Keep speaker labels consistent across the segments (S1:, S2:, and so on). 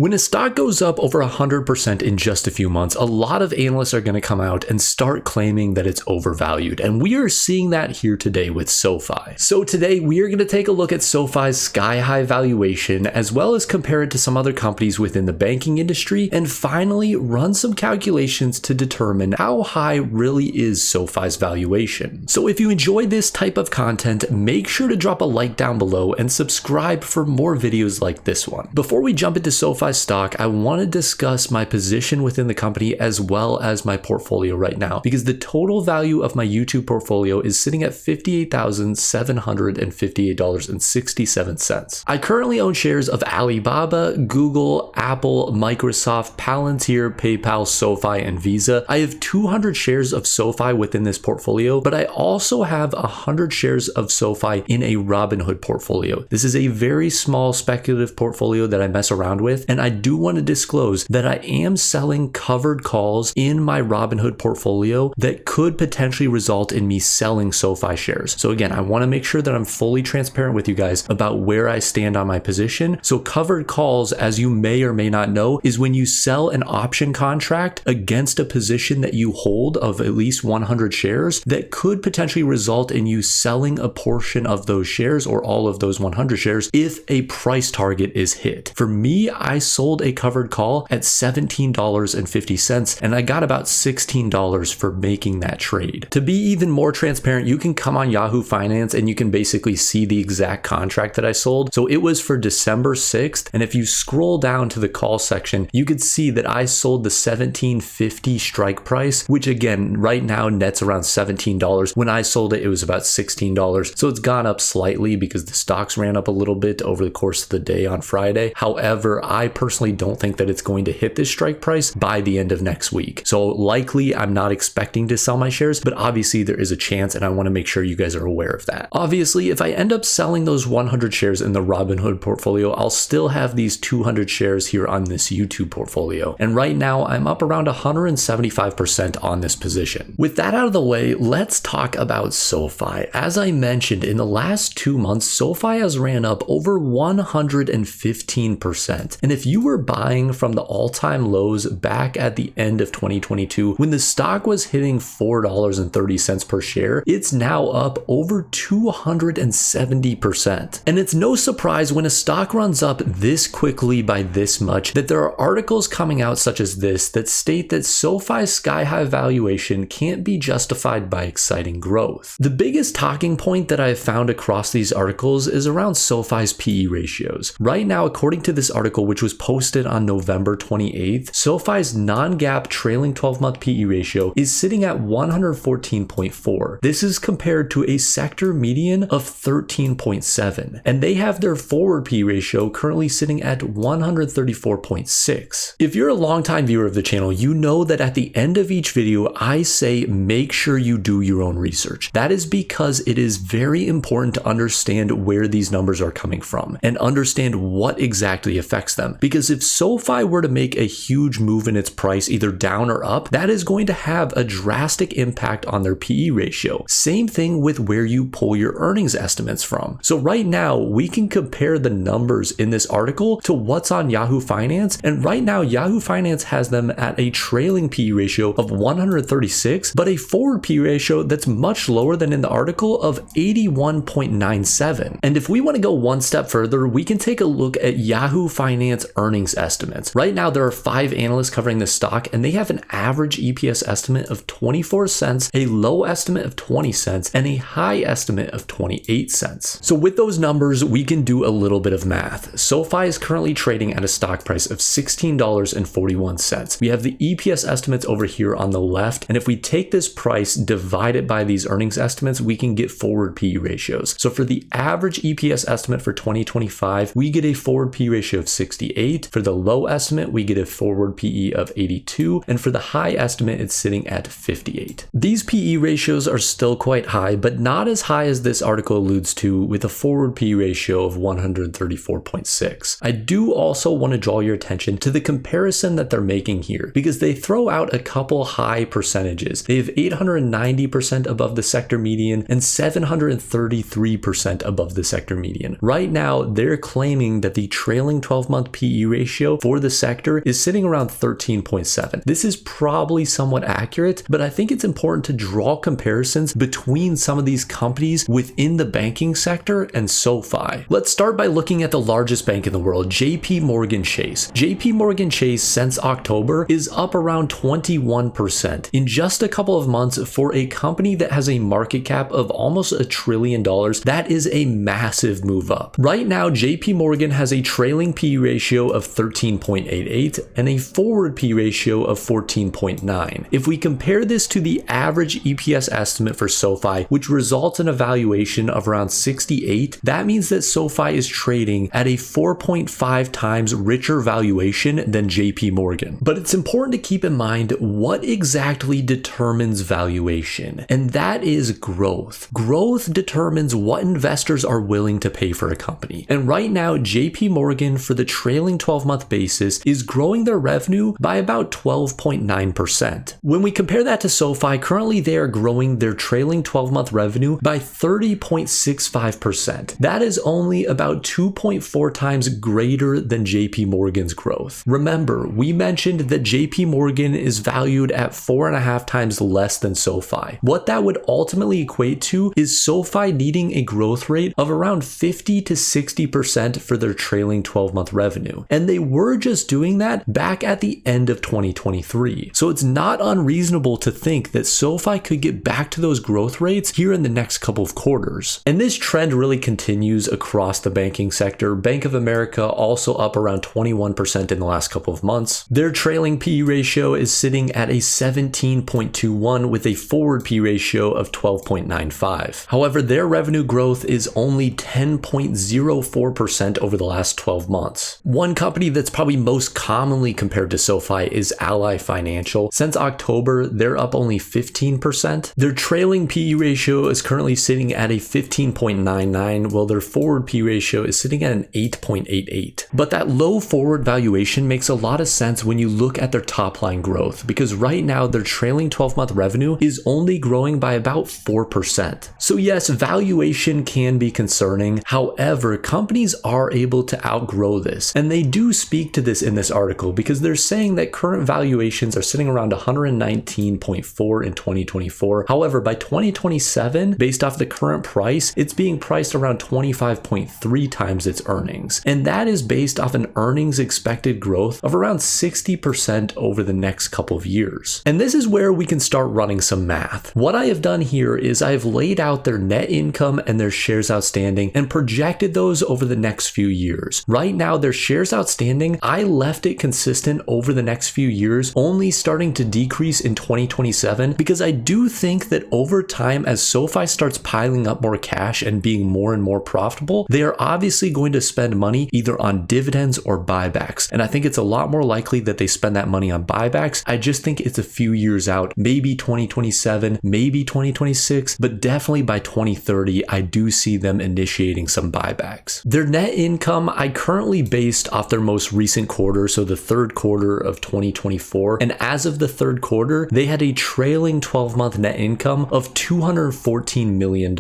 S1: When a stock goes up over 100% in just a few months, a lot of analysts are going to come out and start claiming that it's overvalued. And we are seeing that here today with SoFi. So today we are going to take a look at SoFi's sky-high valuation, as well as compare it to some other companies within the banking industry, and finally run some calculations to determine how high really is SoFi's valuation. So if you enjoy this type of content, make sure to drop a like down below and subscribe for more videos like this one. Before we jump into SoFi stock, I want to discuss my position within the company as well as my portfolio right now, because the total value of my YouTube portfolio is sitting at $58,758.67. I currently own shares of Alibaba, Google, Apple, Microsoft, Palantir, PayPal, SoFi, and Visa. I have 200 shares of SoFi within this portfolio, but I also have 100 shares of SoFi in a Robinhood portfolio. This is a very small speculative portfolio that I mess around with, and I do want to disclose that I am selling covered calls in my Robinhood portfolio that could potentially result in me selling SoFi shares. So again, I want to make sure that I'm fully transparent with you guys about where I stand on my position. So covered calls, as you may or may not know, is when you sell an option contract against a position that you hold of at least 100 shares that could potentially result in you selling a portion of those shares or all of those 100 shares if a price target is hit. For me, I sold a covered call at $17.50 and I got about $16 for making that trade. To be even more transparent, you can come on Yahoo Finance and you can basically see the exact contract that I sold. So it was for December 6th, and if you scroll down to the call section, you could see that I sold the $17.50 strike price, which again right now nets around $17. When I sold it, it was about $16. So it's gone up slightly because the stocks ran up a little bit over the course of the day on Friday. However, I personally don't think that it's going to hit this strike price by the end of next week. So likely I'm not expecting to sell my shares, but obviously there is a chance and I want to make sure you guys are aware of that. Obviously, if I end up selling those 100 shares in the Robinhood portfolio, I'll still have these 200 shares here on this YouTube portfolio. And right now I'm up around 175% on this position. With that out of the way, let's talk about SoFi. As I mentioned, in the last 2 months, SoFi has ran up over 115%. And if you were buying from the all-time lows back at the end of 2022, when the stock was hitting $4.30 per share, it's now up over 270%. And it's no surprise when a stock runs up this quickly by this much that there are articles coming out such as this that state that SoFi's sky-high valuation can't be justified by exciting growth. The biggest talking point that I've found across these articles is around SoFi's PE ratios. Right now, according to this article, which was posted on November 28th, SoFi's non-GAAP trailing 12-month PE ratio is sitting at 114.4. This is compared to a sector median of 13.7, and they have their forward PE ratio currently sitting at 134.6. If you're a longtime viewer of the channel, you know that at the end of each video, I say make sure you do your own research. That is because it is very important to understand where these numbers are coming from and understand what exactly affects them. Because if SoFi were to make a huge move in its price, either down or up, that is going to have a drastic impact on their PE ratio. Same thing with where you pull your earnings estimates from. So right now, we can compare the numbers in this article to what's on Yahoo Finance. And right now, Yahoo Finance has them at a trailing PE ratio of 136, but a forward PE ratio that's much lower than in the article of 81.97. And if we want to go one step further, we can take a look at Yahoo Finance earnings estimates. Right now, there are 5 analysts covering this stock, and they have an average EPS estimate of 24 cents, a low estimate of 20 cents, and a high estimate of 28 cents. So with those numbers, we can do a little bit of math. SoFi is currently trading at a stock price of $16.41. We have the EPS estimates over here on the left, and if we take this price, divide it by these earnings estimates, we can get forward PE ratios. So for the average EPS estimate for 2025, we get a forward PE ratio of 68. For the low estimate, we get a forward PE of 82, and for the high estimate, it's sitting at 58. These PE ratios are still quite high, but not as high as this article alludes to, with a forward PE ratio of 134.6. I do also want to draw your attention to the comparison that they're making here, because they throw out a couple high percentages. They have 890% above the sector median and 733% above the sector median. Right now, they're claiming that the trailing 12-month PE PE ratio for the sector is sitting around 13.7. This is probably somewhat accurate, but I think it's important to draw comparisons between some of these companies within the banking sector and SoFi. Let's start by looking at the largest bank in the world, JP Morgan Chase. JP Morgan Chase since October is up around 21% in just a couple of months for a company that has a market cap of almost $1 trillion. That is a massive move up. Right now, JP Morgan has a trailing PE ratio of 13.88 and a forward PE ratio of 14.9. If we compare this to the average EPS estimate for SoFi, which results in a valuation of around 68, that means that SoFi is trading at a 4.5 times richer valuation than JP Morgan. But it's important to keep in mind what exactly determines valuation, and that is growth. Growth determines what investors are willing to pay for a company. And right now, JP Morgan for the trailing 12-month basis is growing their revenue by about 12.9%. When we compare that to SoFi, currently they are growing their trailing 12-month revenue by 30.65%. That is only about 2.4 times greater than JP Morgan's growth. Remember, we mentioned that JP Morgan is valued at 4.5 times less than SoFi. What that would ultimately equate to is SoFi needing a growth rate of around 50 to 60% for their trailing 12-month revenue. And they were just doing that back at the end of 2023. So it's not unreasonable to think that SoFi could get back to those growth rates here in the next couple of quarters. And this trend really continues across the banking sector. Bank of America also up around 21% in the last couple of months. Their trailing PE ratio is sitting at a 17.21 with a forward PE ratio of 12.95. However, their revenue growth is only 10.04% over the last 12 months. One company that's probably most commonly compared to SoFi is Ally Financial. Since October, they're up only 15%. Their trailing PE ratio is currently sitting at a 15.99, while their forward PE ratio is sitting at an 8.88. But that low forward valuation makes a lot of sense when you look at their top line growth, because right now their trailing 12-month revenue is only growing by about 4%. So yes, valuation can be concerning. However, companies are able to outgrow this, and they do speak to this in this article because they're saying that current valuations are sitting around 119.4 in 2024. However, by 2027, based off the current price, it's being priced around 25.3 times its earnings. And that is based off an earnings expected growth of around 60% over the next couple of years. And this is where we can start running some math. What I have done here is I have laid out their net income and their shares outstanding and projected those over the next few years. Right now, their shares outstanding, I left it consistent over the next few years, only starting to decrease in 2027, because I do think that over time, as SoFi starts piling up more cash and being more and more profitable, they are obviously going to spend money either on dividends or buybacks. And I think it's a lot more likely that they spend that money on buybacks. I just think it's a few years out, maybe 2027, maybe 2026, but definitely by 2030, I do see them initiating some buybacks. Their net income, I currently based off their most recent quarter, so the third quarter of 2024. And as of the third quarter, they had a trailing 12-month net income of $214 million.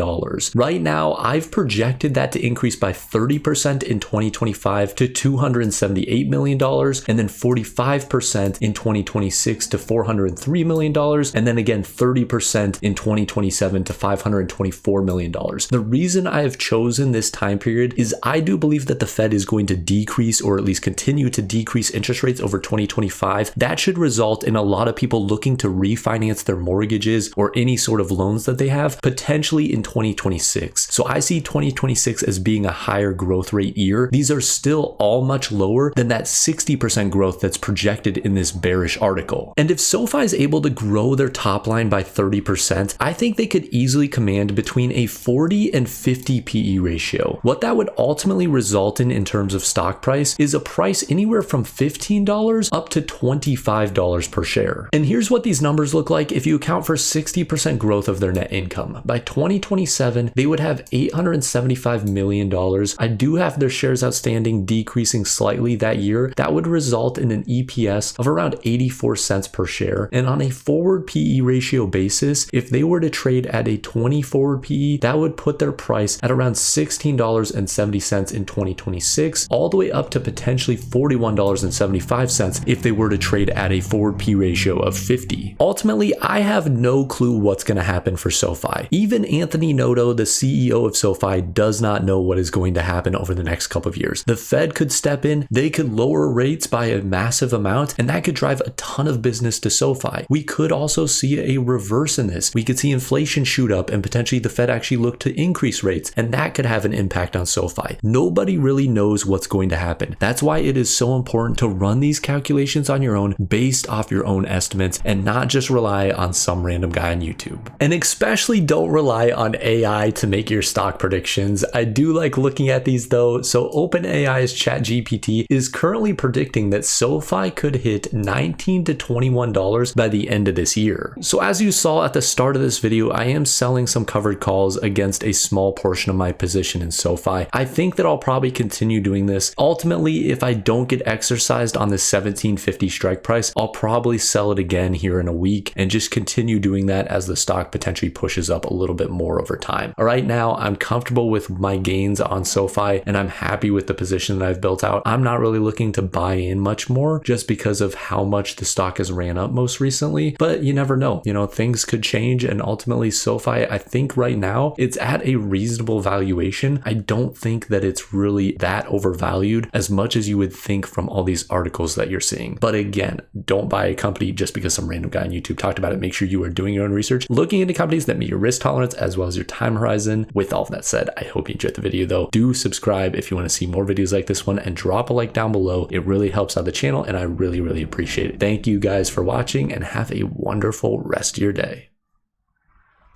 S1: Right now, I've projected that to increase by 30% in 2025 to $278 million, and then 45% in 2026 to $403 million, and then again 30% in 2027 to $524 million. The reason I have chosen this time period is I do believe that the Fed is going to decrease, or at least continue to decrease, interest rates over 2025. That should result in a lot of people looking to refinance their mortgages or any sort of loans that they have, potentially in 2026. So I see 2026 as being a higher growth rate year. These are still all much lower than that 60% growth that's projected in this bearish article. And if SoFi is able to grow their top line by 30%, I think they could easily command between a 40 and 50 PE ratio. What that would ultimately result in terms of stock price is a price anywhere from $15 up to $25 per share. And here's what these numbers look like if you account for 60% growth of their net income. By 2027, they would have $875 million. I do have their shares outstanding decreasing slightly that year. That would result in an EPS of around 84 cents per share. And on a forward PE ratio basis, if they were to trade at a 20 forward PE, that would put their price at around $16.70 in 2026, all the way up to potentially $41.75 if they were to trade at a forward P ratio of 50. Ultimately, I have no clue what's going to happen for SoFi. Even Anthony Noto, the CEO of SoFi, does not know what is going to happen over the next couple of years. The Fed could step in, they could lower rates by a massive amount, and that could drive a ton of business to SoFi. We could also see a reverse in this. We could see inflation shoot up and potentially the Fed actually look to increase rates, and that could have an impact on SoFi. Nobody really knows what's going to happen. That's why it is so important to run these calculations on your own based off your own estimates and not just rely on some random guy on YouTube. And especially don't rely on AI to make your stock predictions. I do like looking at these though. So OpenAI's ChatGPT is currently predicting that SoFi could hit $19 to $21 by the end of this year. So as you saw at the start of this video, I am selling some covered calls against a small portion of my position in SoFi. I think that I'll probably continue doing this. Ultimately, if I don't get exercised on the 1750 strike price, I'll probably sell it again here in a week and just continue doing that as the stock potentially pushes up a little bit more over time. Right now, I'm comfortable with my gains on SoFi and I'm happy with the position that I've built out. I'm not really looking to buy in much more just because of how much the stock has ran up most recently, but you never know. You know, things could change, and ultimately SoFi, I think right now it's at a reasonable valuation. I don't think that it's really that overvalued as much as you would think from all these articles that you're seeing. But again, don't buy a company just because some random guy on YouTube talked about it. Make sure you are doing your own research, looking into companies that meet your risk tolerance as well as your time horizon. With all of that said, I hope you enjoyed the video though. Do subscribe if you want to see more videos like this one, and drop a like down below. It really helps out the channel and I really appreciate it. Thank you guys for watching and have a wonderful rest of your day.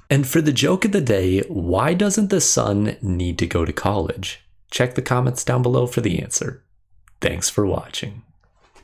S1: And for the joke of the day, why doesn't the sun need to go to college? Check the comments down below for the answer. Thanks for watching.